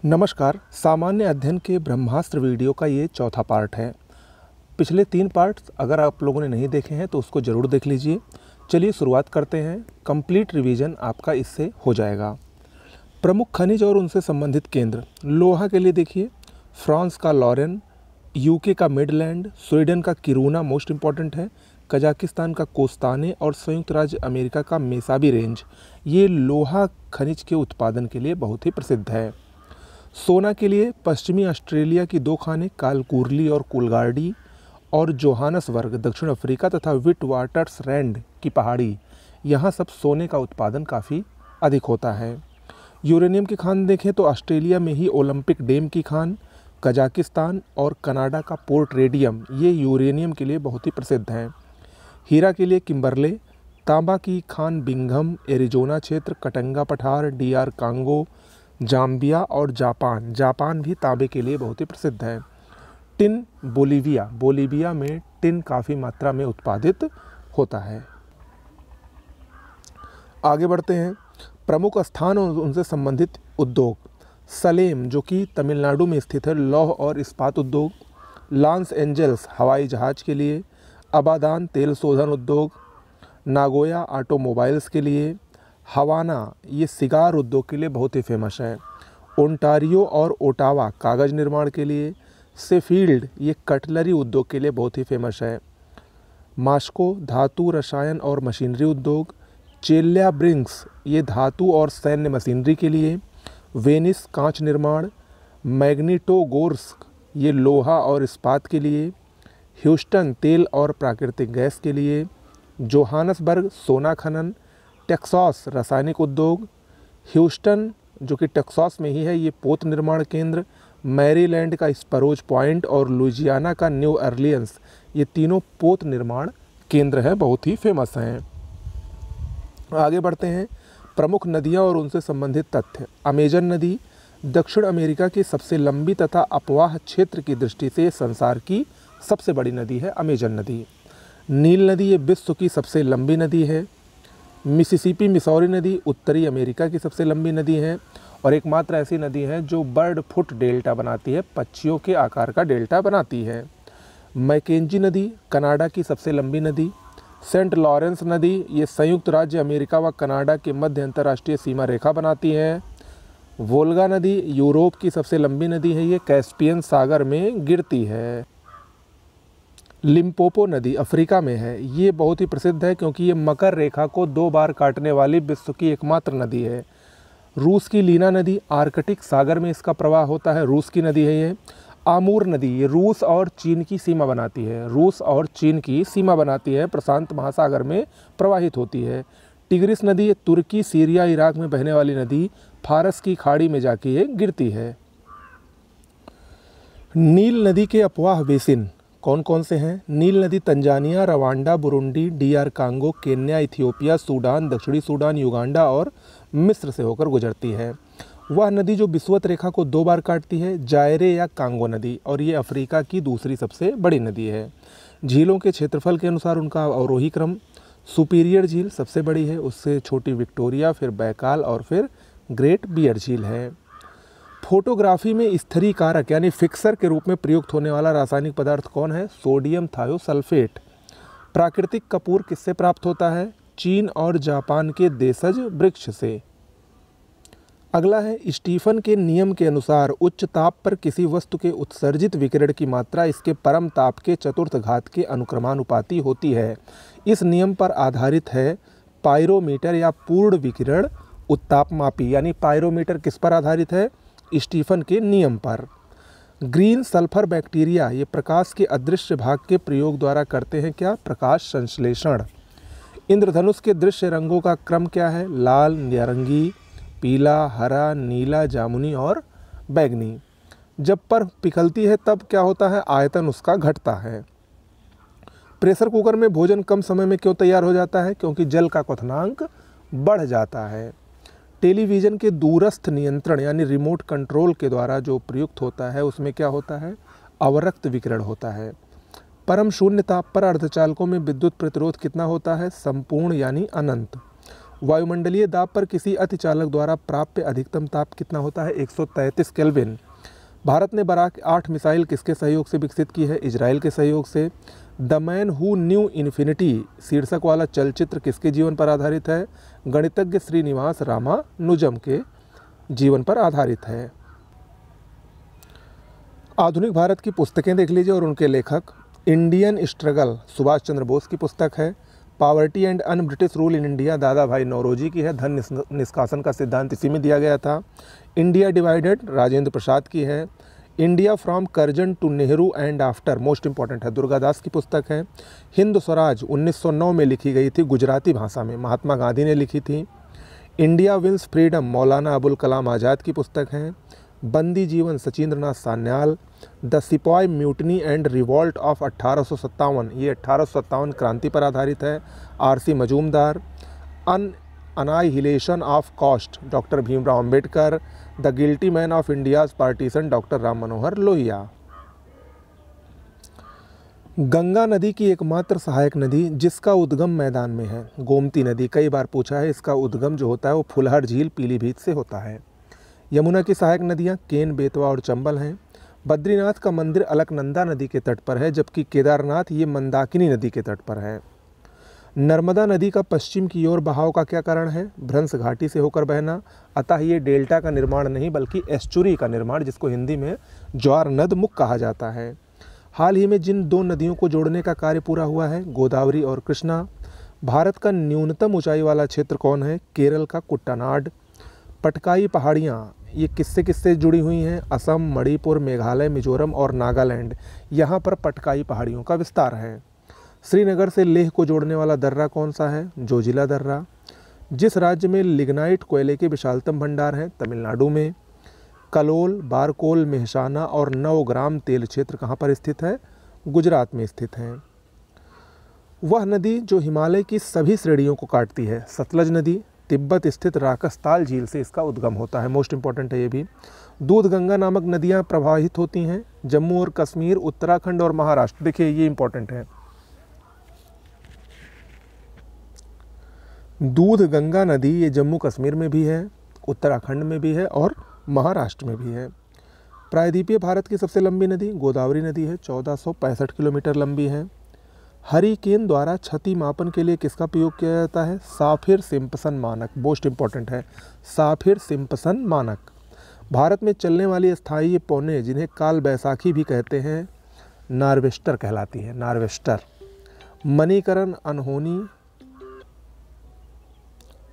नमस्कार। सामान्य अध्ययन के ब्रह्मास्त्र वीडियो का ये चौथा पार्ट है। पिछले 3 पार्ट्स अगर आप लोगों ने नहीं देखे हैं तो उसको ज़रूर देख लीजिए। चलिए शुरुआत करते हैं। कंप्लीट रिवीजन आपका इससे हो जाएगा। प्रमुख खनिज और उनसे संबंधित केंद्र। लोहा के लिए देखिए, फ्रांस का लॉरेन, यूके का मिडलैंड, स्वीडन का किरूना मोस्ट इम्पॉर्टेंट है, कजाकिस्तान का कोस्ताने और संयुक्त राज्य अमेरिका का मेसाबी रेंज, ये लोहा खनिज के उत्पादन के लिए बहुत ही प्रसिद्ध है। सोना के लिए पश्चिमी ऑस्ट्रेलिया की 2 खानें कालकुरली और कूलगार्डी और जोहानसबर्ग दक्षिण अफ्रीका तथा विटवाटर्सरैंड की पहाड़ी, यहाँ सब सोने का उत्पादन काफ़ी अधिक होता है। यूरेनियम की खान देखें तो ऑस्ट्रेलिया में ही ओलंपिक डैम की खान, कजाकिस्तान और कनाडा का पोर्ट रेडियम, ये यूरेनियम के लिए बहुत ही प्रसिद्ध हैं। हीरा के लिए किम्बरले, तांबा की खान बिंघम, एरिजोना क्षेत्र, कटंगा पठार, DR कांगो, जाम्बिया और जापान भी तांबे के लिए बहुत ही प्रसिद्ध है। टिन बोलीविया में टिन काफ़ी मात्रा में उत्पादित होता है। आगे बढ़ते हैं। प्रमुख स्थान और उनसे संबंधित उद्योग। सलेम जो कि तमिलनाडु में स्थित है, लौह और इस्पात उद्योग। लॉस एंजल्स हवाई जहाज़ के लिए। अबादान तेल शोधन उद्योग। नागोया ऑटोमोबाइल्स के लिए। हवाना ये सिगार उद्योग के लिए बहुत ही फेमस है। ओंटारियो और ओटावा कागज़ निर्माण के लिए। शेफील्ड ये कटलरी उद्योग के लिए बहुत ही फेमस है। मास्को धातु रसायन और मशीनरी उद्योग। चेल्याब्रिंग्स ये धातु और सैन्य मशीनरी के लिए। वेनिस कांच निर्माण। मैग्नीटोगोर्स्क ये लोहा और इस्पात के लिए। ह्यूस्टन तेल और प्राकृतिक गैस के लिए। जोहानसबर्ग सोना खनन। टेक्सास रासायनिक उद्योग। ह्यूस्टन जो कि टेक्सास में ही है, ये पोत निर्माण केंद्र। मैरीलैंड का स्परोज पॉइंट और लुइजियाना का न्यू अर्लियंस, ये तीनों पोत निर्माण केंद्र हैं, बहुत ही फेमस हैं। आगे बढ़ते हैं। प्रमुख नदियां और उनसे संबंधित तथ्य। अमेजन नदी दक्षिण अमेरिका की सबसे लंबी तथा अपवाह क्षेत्र की दृष्टि से संसार की सबसे बड़ी नदी है अमेजन नदी। नील नदी ये विश्व की सबसे लंबी नदी है। मिसिसिपी मिसौरी नदी उत्तरी अमेरिका की सबसे लंबी नदी है और एकमात्र ऐसी नदी है जो बर्ड फुट डेल्टा बनाती है, पक्षियों के आकार का डेल्टा बनाती है। मैकेंजी नदी कनाडा की सबसे लंबी नदी। सेंट लॉरेंस नदी ये संयुक्त राज्य अमेरिका व कनाडा के मध्य अंतर्राष्ट्रीय सीमा रेखा बनाती है। वोल्गा नदी यूरोप की सबसे लंबी नदी है, ये कैस्पियन सागर में गिरती है। लिम्पोपो नदी अफ्रीका में है, ये बहुत ही प्रसिद्ध है क्योंकि ये मकर रेखा को 2 बार काटने वाली विश्व की एकमात्र नदी है। रूस की लीना नदी आर्कटिक सागर में इसका प्रवाह होता है, रूस की नदी है ये। आमूर नदी ये रूस और चीन की सीमा बनाती है, प्रशांत महासागर में प्रवाहित होती है। टिग्रिस नदी तुर्की सीरिया इराक में बहने वाली नदी, फारस की खाड़ी में जाके ये गिरती है। नील नदी के अपवाह बेसिन कौन कौन से हैं? नील नदी Tanzania, Rwanda, Burundi, DR Congo, Kenya, Ethiopia, Sudan, दक्षिणी सूडान, युगांडा और मिस्र से होकर गुजरती है। वह नदी जो विषुवत रेखा को 2 बार काटती है, जायरे या कांगो नदी, और ये अफ्रीका की दूसरी सबसे बड़ी नदी है। झीलों के क्षेत्रफल के अनुसार उनका अवरोही क्रम। सुपीरियर झील सबसे बड़ी है, उससे छोटी विक्टोरिया, फिर बैकाल और फिर ग्रेट बियर झील है। फोटोग्राफी में स्थिरीकारक यानी फिक्सर के रूप में प्रयुक्त होने वाला रासायनिक पदार्थ कौन है? Sodium thiosulphate. प्राकृतिक कपूर किससे प्राप्त होता है? चीन और जापान के देशज वृक्ष से। अगला है स्टीफन के नियम के अनुसार उच्च ताप पर किसी वस्तु के उत्सर्जित विकिरण की मात्रा इसके परम ताप के चतुर्थ घात के अनुक्रमानुपाती होती है। इस नियम पर आधारित है पायरोमीटर या पूर्ण विकिरण उत्तापमापी, यानी पायरोमीटर किस पर आधारित है? स्टीफन के नियम पर। ग्रीन सल्फर बैक्टीरिया ये प्रकाश के अदृश्य भाग के प्रयोग द्वारा करते हैं क्या? प्रकाश संश्लेषण। इंद्रधनुष के दृश्य रंगों का क्रम क्या है? लाल, नारंगी, पीला, हरा, नीला, जामुनी और बैंगनी। जब पर पिघलती है तब क्या होता है? आयतन उसका घटता है। प्रेशर कुकर में भोजन कम समय में क्यों तैयार हो जाता है? क्योंकि जल का क्वथनांक बढ़ जाता है। टेलीविज़न के दूरस्थ नियंत्रण यानी रिमोट कंट्रोल के द्वारा जो प्रयुक्त होता है उसमें क्या होता है? अवरक्त विकिरण होता है। परम शून्य ताप पर अर्धचालकों में विद्युत प्रतिरोध कितना होता है? संपूर्ण यानी अनंत। वायुमंडलीय दाब पर किसी अतिचालक द्वारा प्राप्य अधिकतम ताप कितना होता है? 133 केल्विन। भारत ने बराक 8 मिसाइल किसके सहयोग से विकसित की है? इजराइल के सहयोग से। The man who knew infinity शीर्षक वाला चलचित्र किसके जीवन पर आधारित है? गणितज्ञ श्रीनिवास रामानुजम के जीवन पर आधारित है। आधुनिक भारत की पुस्तकें देख लीजिए और उनके लेखक। इंडियन स्ट्रगल सुभाष चंद्र बोस की पुस्तक है। Poverty and un British rule in India दादा भाई नौरोजी की है। धन निष्कासन का सिद्धांत इसी में दिया गया था। इंडिया डिवाइडेड राजेंद्र प्रसाद की है। India from Curzon to Nehru and after most important है, दुर्गादास की पुस्तक है। हिंद स्वराज 1909 में लिखी गई थी गुजराती भाषा में, महात्मा गांधी ने लिखी थी। India wins freedom Maulana Abul Kalam Azad की पुस्तक है। बंदी जीवन Sachindranath Sanyal. The sipahi mutiny and revolt of 1857, ये 1857 क्रांति पर आधारित है, R C Majumdar. Annihilation of caste doctor Bhimrao Ambedkar. The guilty men of India's partition doctor Ram Manohar Lohia. Ganga नदी की एकमात्र सहायक नदी जिसका उद्गम मैदान में है? गोमती नदी। कई बार पूछा है, इसका उद्गम जो होता है वो फुलहर झील पीलीभीत से होता है। यमुना की सहायक नदियाँ केन, बेतवा और चंबल हैं। बद्रीनाथ का मंदिर अलकनंदा नदी के तट पर है, जबकि केदारनाथ ये मंदाकिनी नदी के तट पर है। नर्मदा नदी का पश्चिम की ओर बहाव का क्या कारण है? भ्रंश घाटी से होकर बहना। अतः ये डेल्टा का निर्माण नहीं बल्कि एस्चुरी का निर्माण, जिसको हिंदी में ज्वार नद मुख कहा जाता है। हाल ही में जिन 2 नदियों को जोड़ने का कार्य पूरा हुआ है, गोदावरी और कृष्णा। भारत का न्यूनतम ऊंचाई वाला क्षेत्र कौन है? केरल का कुट्टानाड। पटकाई पहाड़ियाँ ये किससे किससे जुड़ी हुई हैं? असम, मणिपुर, मेघालय, मिजोरम और नागालैंड, यहाँ पर पटकाई पहाड़ियों का विस्तार है। श्रीनगर से लेह को जोड़ने वाला दर्रा कौन सा है? जोजिला दर्रा। जिस राज्य में लिग्नाइट कोयले के विशालतम भंडार हैं? तमिलनाडु में। कलोल, बारकोल, मेहसाना और नवग्राम तेल क्षेत्र कहाँ पर स्थित है? गुजरात में स्थित हैं। वह नदी जो हिमालय की सभी श्रेणियों को काटती है? सतलज नदी। तिब्बत स्थित राकसताल झील से इसका उद्गम होता है, मोस्ट इंपॉर्टेंट है ये भी। दूध गंगा नामक नदियाँ प्रवाहित होती हैं? जम्मू और कश्मीर, उत्तराखंड और महाराष्ट्र। देखिए ये इंपॉर्टेंट है, दूध गंगा नदी ये जम्मू कश्मीर में भी है, उत्तराखंड में भी है और महाराष्ट्र में भी है। प्रायद्वीपीय भारत की सबसे लंबी नदी गोदावरी नदी है, 1465 किलोमीटर लंबी है। हरिकेन द्वारा क्षति मापन के लिए किसका प्रयोग किया जाता है? साफिर सिम्पसन मानक, मोस्ट इंपॉर्टेंट है, साफिर सिम्पसन मानक। भारत में चलने वाली स्थायी पौने जिन्हें काल बैसाखी भी कहते हैं, नार्वेस्टर कहलाती है, नार्वेस्टर। मणिकरण, अनहोनी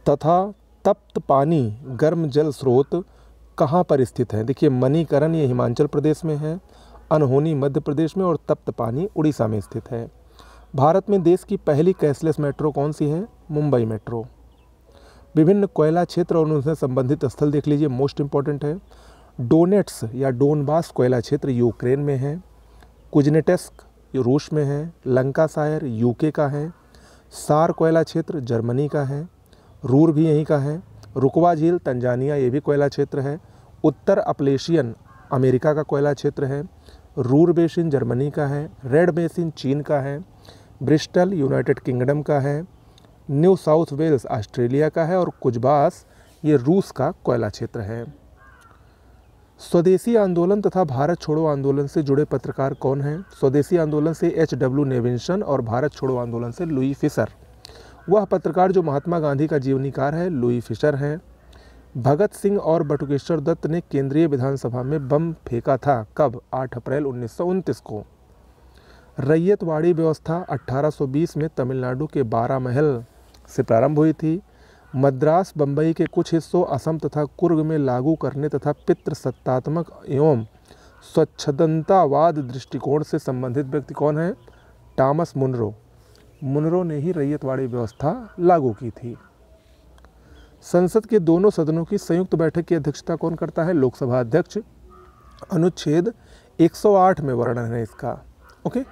तथा तप्त पानी गर्म जल स्रोत कहाँ पर स्थित है? देखिए मणिकरण ये हिमाचल प्रदेश में है, अनहोनी मध्य प्रदेश में और तप्त पानी उड़ीसा में स्थित है। भारत में देश की पहली कैशलेस मेट्रो कौन सी है? मुंबई मेट्रो। विभिन्न कोयला क्षेत्र और उनसे संबंधित स्थल देख लीजिए, मोस्ट इंपॉर्टेंट है। डोनेट्स या डोनबास कोयला क्षेत्र यूक्रेन में है। कुजनेटेस्क रूस में है। लंकासायर यूके का है। सार कोयला क्षेत्र जर्मनी का है। रूर भी यहीं का है। रुकवा झील तंजानिया ये भी कोयला क्षेत्र है। उत्तर अपलेशियन अमेरिका का कोयला क्षेत्र है। रूर बेसिन जर्मनी का है। रेड बेसिन चीन का है। ब्रिस्टल यूनाइटेड किंगडम का है। न्यू साउथ वेल्स ऑस्ट्रेलिया का है और कुजबास ये रूस का कोयला क्षेत्र है। स्वदेशी आंदोलन तथा भारत छोड़ो आंदोलन से जुड़े पत्रकार कौन हैं? स्वदेशी आंदोलन से एच.डब्ल्यू. नेविंसन और भारत छोड़ो आंदोलन से लुई फिशर। वह पत्रकार जो महात्मा गांधी का जीवनीकार है लुई फिशर हैं। भगत सिंह और बटुकेश्वर दत्त ने केंद्रीय विधानसभा में बम फेंका था, कब? 8 अप्रैल 1929 को। रैयतवाड़ी व्यवस्था 1820 में तमिलनाडु के बारामहल से प्रारंभ हुई थी। मद्रास बम्बई के कुछ हिस्सों असम तथा कुर्ग में लागू करने तथा पितृसत्तात्मक एवं स्वच्छंदतावाद दृष्टिकोण से संबंधित व्यक्ति कौन है? Thomas Munro. मुनरो ने ही रैयतवाड़ी व्यवस्था लागू की थी। संसद के दोनों सदनों की संयुक्त बैठक की अध्यक्षता कौन करता है? लोकसभा अध्यक्ष। अनुच्छेद 108 में वर्णन है इसका। ओके।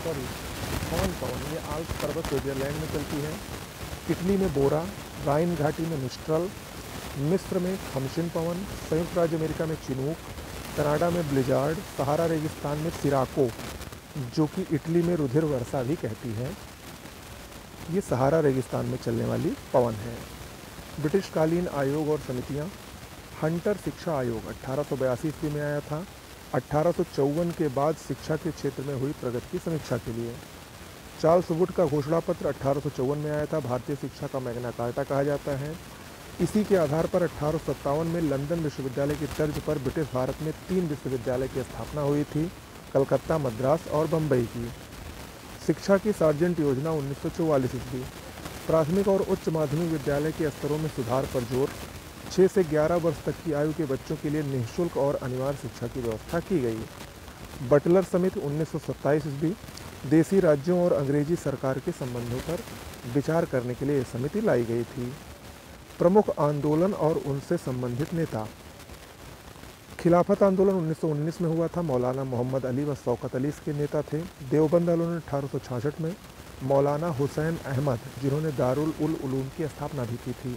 हॉर्न पवन, ये आल्प्स पर्वत स्विट्जरलैंड में चलती है। इटली में बोरा, राइन घाटी में मिस्ट्रल, मिस्र में खमशिन पवन, संयुक्त राज्य अमेरिका में चिनूक, कनाडा में ब्लिजार्ड, सहारा रेगिस्तान में सिराको, जो कि इटली में रुधिर वर्षा भी कहती है। ये सहारा रेगिस्तान में चलने वाली पवन है। ब्रिटिश कालीन आयोग और समितियाँ। हंटर शिक्षा आयोग 1882 ईस्वी में आया था। 1854 के बाद शिक्षा के क्षेत्र में हुई प्रगति की समीक्षा के लिए। चार्ल्स वुड का घोषणा पत्र 1854 में आया था। भारतीय शिक्षा का मैग्ना कार्टा कहा जाता है। इसी के आधार पर 1857 में लंदन विश्वविद्यालय की तर्ज पर ब्रिटिश भारत में 3 विश्वविद्यालय की स्थापना हुई थी, कलकत्ता, मद्रास और बम्बई की। शिक्षा की सार्जेंट योजना 1944 ईस्वी। प्राथमिक और उच्च माध्यमिक विद्यालय के स्तरों में सुधार पर जोर। 6 से 11 वर्ष तक की आयु के बच्चों के लिए निःशुल्क और अनिवार्य शिक्षा की व्यवस्था की गई। बटलर समिति 1927 ईस्वी। देसी राज्यों और अंग्रेजी सरकार के संबंधों पर विचार करने के लिए यह समिति लाई गई थी। प्रमुख आंदोलन और उनसे संबंधित नेता। खिलाफत आंदोलन 1919 में हुआ था। मौलाना मोहम्मद अली व शौकत अली इसके नेता थे। देवबंद आंदोलन 1866 में मौलाना हुसैन अहमद, जिन्होंने दारुल उलूम की स्थापना भी की थी।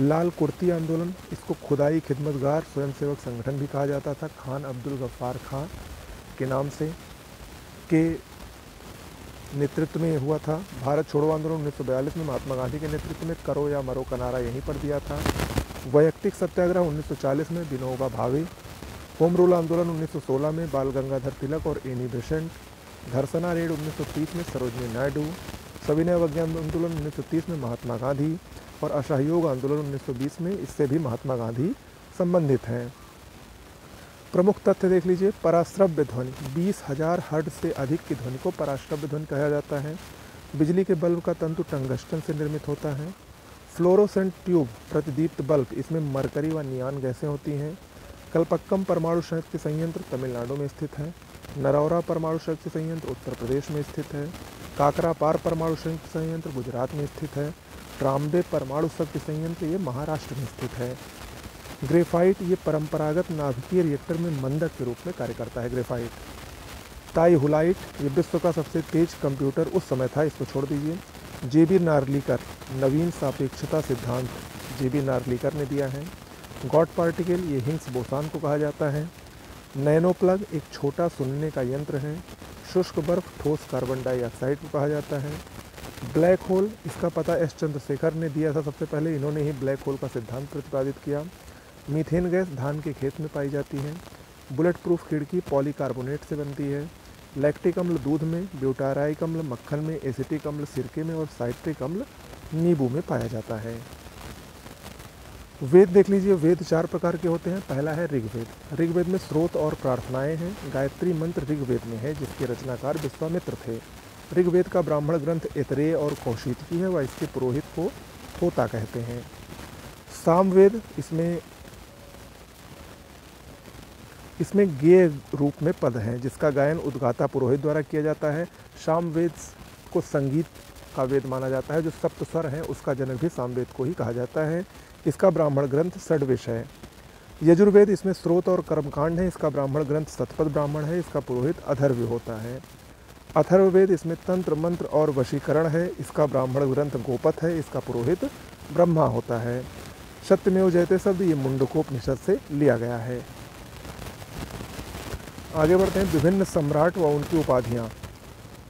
लाल कुर्ती आंदोलन, इसको खुदाई खिदमतगार स्वयंसेवक संगठन भी कहा जाता था, खान अब्दुल गफ्फार खां के नाम से के नेतृत्व में हुआ था। भारत छोड़ो आंदोलन 1942 में महात्मा गांधी के नेतृत्व में करो या मरो का नारा यहीं पर दिया था। वैयक्तिक सत्याग्रह 1940 में विनोबा भावे। होम रूल आंदोलन 1916 में बाल गंगाधर तिलक और एनी बेसेंट। धरसना रेड 1930 में सरोजनी नायडू। सविनय अवज्ञा आंदोलन 1930 में महात्मा गांधी और असहयोग आंदोलन 1920 में, इससे भी महात्मा गांधी संबंधित हैं। प्रमुख तथ्य देख लीजिए। पराश्रव्य ध्वनि 20,000 हर्ट्ज से अधिक की ध्वनि को पराश्रव्य ध्वनि कहा जाता है। बिजली के बल्ब का तंतु टंगस्टन से निर्मित होता है। फ्लोरोसेंट ट्यूब प्रतिदीप्त बल्ब, इसमें मरकरी व नियान गैसें होती हैं। कल्पक्कम परमाणु शक्ति संयंत्र तमिलनाडु में स्थित है। नरौरा परमाणु शक्ति संयंत्र उत्तर प्रदेश में स्थित है। काकरापार परमाणु शक्ति संयंत्र गुजरात में स्थित है। ट्राम्बे परमाणु शक्ति संयंत्र ये महाराष्ट्र में स्थित है। ग्रेफाइट, ये परंपरागत नाभिकीय रिएक्टर में मंदक के रूप में कार्य करता है। ग्रेफाइट। ताई हुलाइट, ये विश्व का सबसे तेज कंप्यूटर उस समय था, इसको छोड़ दीजिए। जेबी नार्लिकर, नवीन सापेक्षता सिद्धांत जेबी नार्लिकर ने दिया है। गॉड पार्टिकल, ये हिग्स बोसान को कहा जाता है। नैनो प्लग, एक छोटा सुनने का यंत्र है। शुष्क बर्फ, ठोस कार्बन डाइऑक्साइड को कहा जाता है। ब्लैक होल, इसका पता एस चंद्रशेखर ने दिया था सबसे पहले, इन्होंने ही ब्लैक होल का सिद्धांत प्रतिपादित किया। मीथेन गैस धान के खेत में पाई जाती है। बुलेट प्रूफ खिड़की पॉलीकार्बोनेट से बनती है। लैक्टिक अम्ल दूध में, ब्यूटाराइक अम्ल मक्खन में, एसिटिक अम्ल सिरके में और साइट्रिक अम्ल नींबू में पाया जाता है। वेद देख लीजिए। वेद 4 प्रकार के होते हैं। पहला है ऋग्वेद। ऋग्वेद में स्रोत और प्रार्थनाएं हैं। गायत्री मंत्र ऋग्वेद में है, जिसके रचनाकार विश्वामित्र थे। ऋग्वेद का ब्राह्मण ग्रंथ ऐतरेय और कौशिकी है, व इसके पुरोहित को होता कहते हैं। सामवेद, इसमें गेय रूप में पद हैं, जिसका गायन उद्गाता पुरोहित द्वारा किया जाता है। सामवेद को संगीत का वेद माना जाता है। जो सप्त स्वर हैं उसका जनक भी सामवेद को ही कहा जाता है। इसका ब्राह्मण ग्रंथ षड्विश है। यजुर्वेद, इसमें स्रोत और कर्मकांड है। इसका ब्राह्मण ग्रंथ शतपथ ब्राह्मण है। इसका पुरोहित अथर्व होता है। अथर्ववेद, इसमें तंत्र मंत्र और वशीकरण है। इसका ब्राह्मण ग्रंथ गोपथ है। इसका पुरोहित ब्रह्मा होता है। सत्यमेव जयते शब्द ये मुंडकोपनिषद से लिया गया है। आगे बढ़ते हैं। विभिन्न सम्राट व उनकी उपाधियाँ।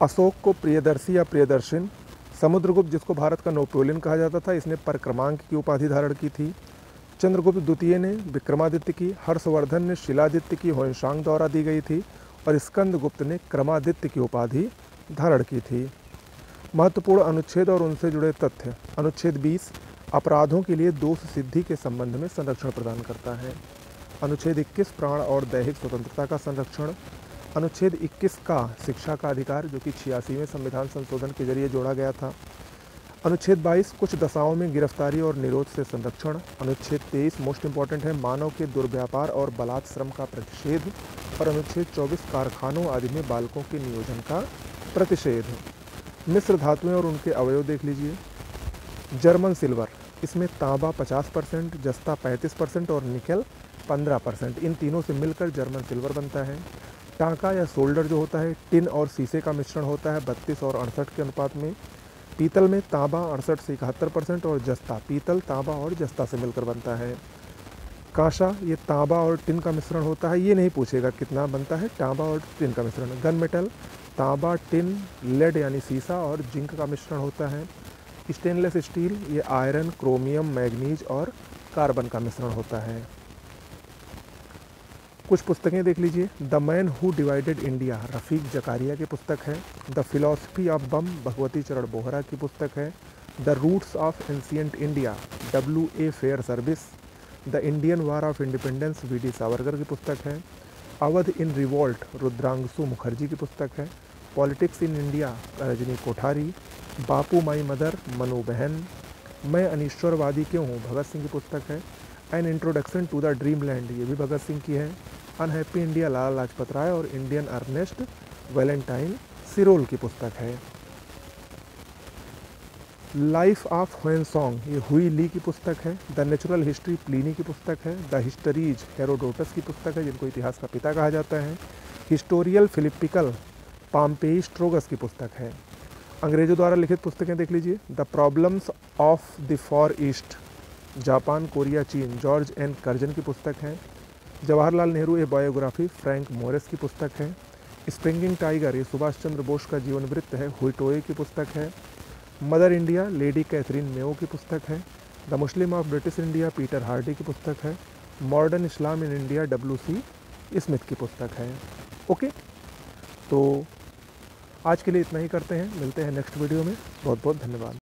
अशोक को प्रियदर्शी या प्रियदर्शन। समुद्रगुप्त, जिसको भारत का नेपोलियन कहा जाता था, इसने परक्रमांक की उपाधि धारण की थी। चंद्रगुप्त द्वितीय ने विक्रमादित्य की। हर्षवर्धन ने शिलादित्य की होयशांग द्वारा दी गई थी। और स्कंदगुप्त ने क्रमादित्य की उपाधि धारण की थी। महत्वपूर्ण अनुच्छेद और उनसे जुड़े तथ्य। अनुच्छेद 20 अपराधों के लिए दोष सिद्धि के संबंध में संरक्षण प्रदान करता है। अनुच्छेद 21 प्राण और दैहिक स्वतंत्रता का संरक्षण। अनुच्छेद 21 का शिक्षा का अधिकार, जो कि 86वें संविधान संशोधन के जरिए जोड़ा गया था। अनुच्छेद 22 कुछ दशाओं में गिरफ्तारी और निरोध से संरक्षण। अनुच्छेद 23 मोस्ट इंपॉर्टेंट है, मानव के दुर्व्यापार और बलात् श्रम का प्रतिषेध। और अनुच्छेद 24 कारखानों आदि में बालकों के नियोजन का प्रतिषेध। मिश्र धातुएं और उनके अवयव देख लीजिए। जर्मन सिल्वर, इसमें तांबा 50%, जस्ता 35% और निकेल 15%, इन तीनों से मिलकर जर्मन सिल्वर बनता है। टांका या सोल्डर जो होता है टिन और शीशे का मिश्रण होता है 32 और 68 के अनुपात में। पीतल में तांबा 68 से 71% और जस्ता, पीतल तांबा और जस्ता से मिलकर बनता है। कांसा ये तांबा और टिन का मिश्रण होता है, ये नहीं पूछेगा कितना बनता है, तांबा और टिन का मिश्रण। गन मेटल तांबा, टिन, लेड यानी सीसा और जिंक का मिश्रण होता है। स्टेनलेस स्टील ये आयरन, क्रोमियम, मैग्नीज और कार्बन का मिश्रण होता है। कुछ पुस्तकें देख लीजिए। The man who divided India Rafiq Zakaria की पुस्तक है। The philosophy of bomb Bhagwati Charan Bohra की पुस्तक है। The roots of ancient India W.A. Fairservis. The Indian war of independence V.D. Savarkar की पुस्तक है। अवध इन रिवोल्ट रुद्रांशु मुखर्जी की पुस्तक है। Politics in India Rajni Kothari. Bapu my mother Manu बहन। मैं अनिश्वरवादी क्यों हूँ भगत सिंह की पुस्तक है। An introduction to the dream land ये भी भगत सिंह की है। अनहैप्पी इंडिया लाला लाजपत राय और इंडियन अर्नेस्ट वैलेंटाइन सिरोल की पुस्तक है। लाइफ ऑफ ह्वेनसोंग ये हुई ली की पुस्तक है। द नेचुरल हिस्ट्री प्लीनी की पुस्तक है। द हिस्टरीज हेरोडोटस की पुस्तक है, जिनको इतिहास का पिता कहा जाता है। हिस्टोरियल फिलिपिकल पाम्पेई स्ट्रोगस की पुस्तक है। अंग्रेजों द्वारा लिखित पुस्तकें देख लीजिए। The problems of the far east Japan, Korea, चीन, जॉर्ज एन कर्जन की पुस्तक है। Jawaharlal Nehru a biography Frank Morris की पुस्तक है। स्प्रिंगिंग टाइगर ये सुभाष चंद्र बोस का जीवन वृत्त है, हुइटोए की पुस्तक है। Mother India lady Catherine Mayo की पुस्तक है। The Muslim of British India Peter Hardy की पुस्तक है। Modern Islam in India W.C. Smith की पुस्तक है। ओके, तो आज के लिए इतना ही करते हैं, मिलते हैं नेक्स्ट वीडियो में। बहुत बहुत धन्यवाद।